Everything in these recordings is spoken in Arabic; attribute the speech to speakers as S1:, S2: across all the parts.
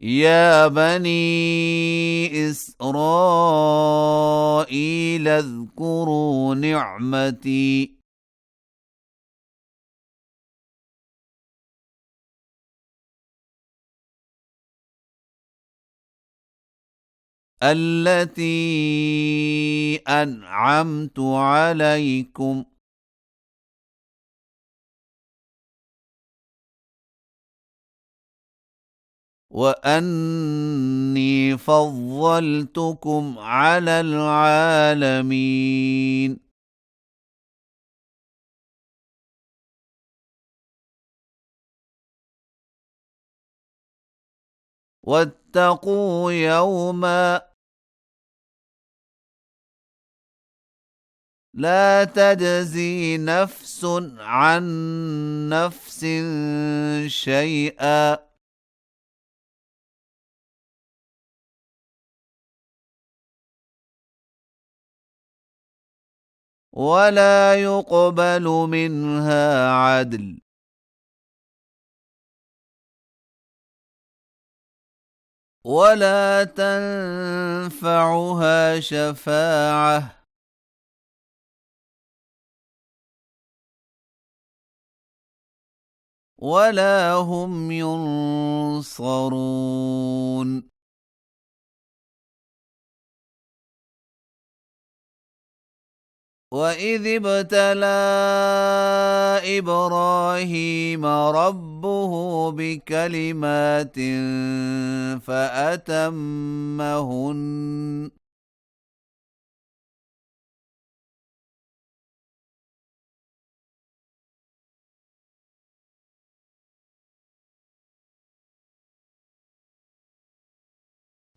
S1: يا بني إسرائيل اذكروا نعمتي التي أنعمت عليكم وأني فضلتكم على العالمين واتقوا يوما لا تجزي نفس عن نفس شيئا ولا يقبل منها عدل ولا تنفعها شفاعة ولا هم ينصرون وإذ ابتلى إبراهيم ربه بكلمات فأتمهن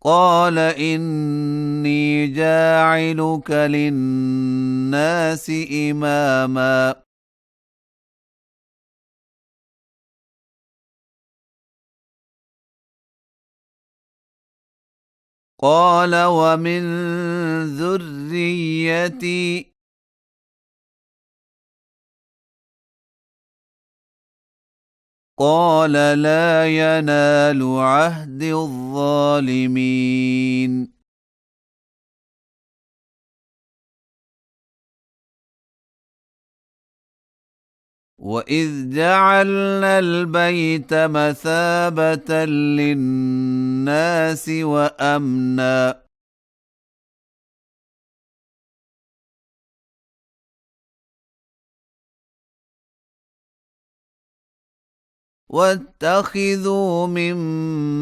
S1: قال إني جاعلك للناس إماما قال ومن ذريتي قال لا ينال عهد الظالمين وإذ جعلنا البيت مثابة للناس وأمنا واتخذوا من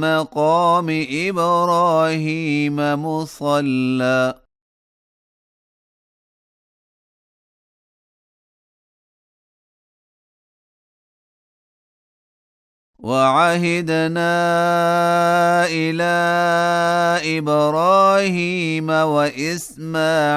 S1: مقام إبراهيم مصلى وعهدنا إلى إبراهيم وإسماعيل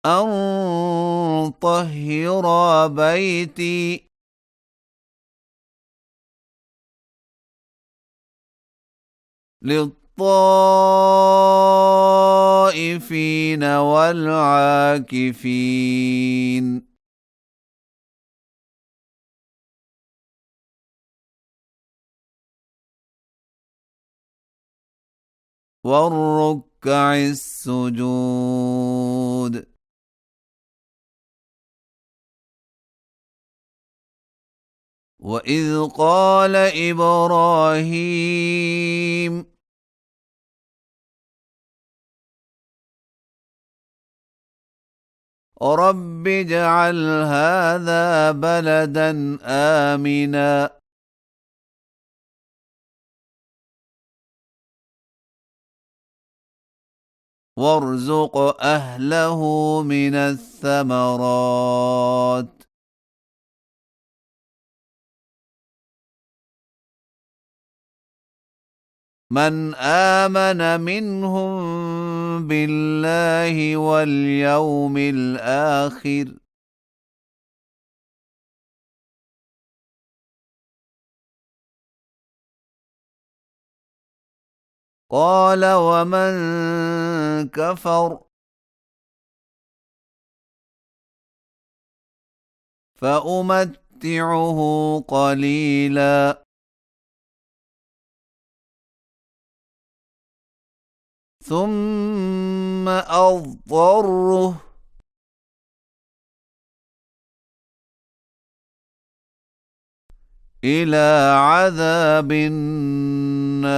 S1: أن طهر بيتي للطائفين والعاكفين والركع السجود وإذ قال إبراهيم رب اجعل هذا بلدا آمنا وارزق أهله من الثمرات من آمن منهم بالله واليوم الآخر قال ومن كفر فأمتعه قليلا ثم أضطره إلى عذاب النار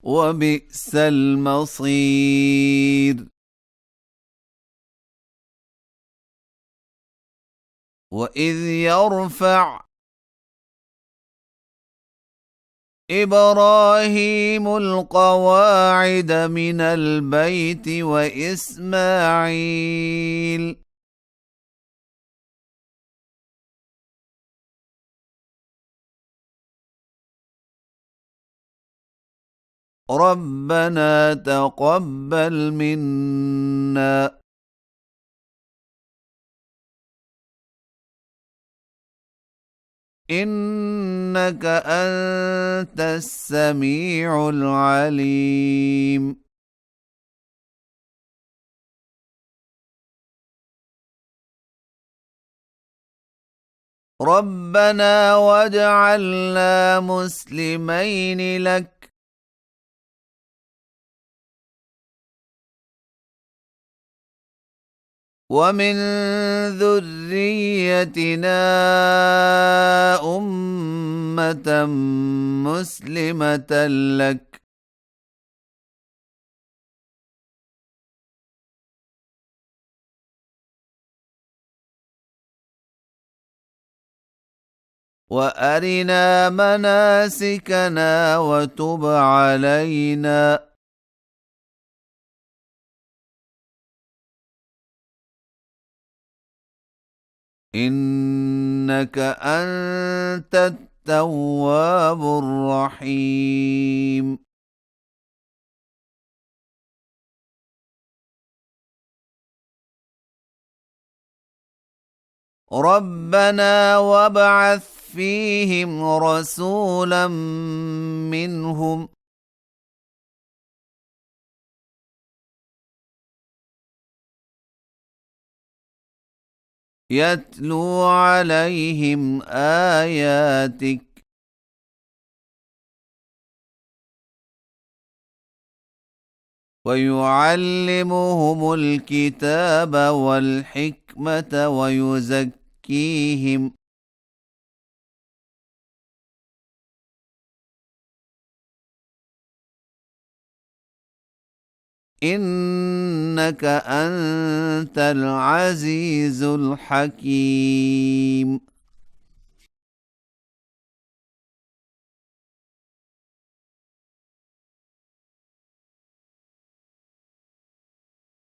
S1: وبئس المصير وإذ يرفع إبراهيم القواعد من البيت وإسماعيل ربنا تقبل منا إنك أنت السميع العليم ربنا واجعلنا مسلمين لك ومن ذريتنا أمة مسلمة لك وأرنا مناسكنا وتب علينا إنك أنت التواب الرحيم ربنا وابعث فيهم رسولا منهم يتلو عليهم آياتك ويعلمهم الكتاب والحكمة ويزكيهم إنك أنت العزيز الحكيم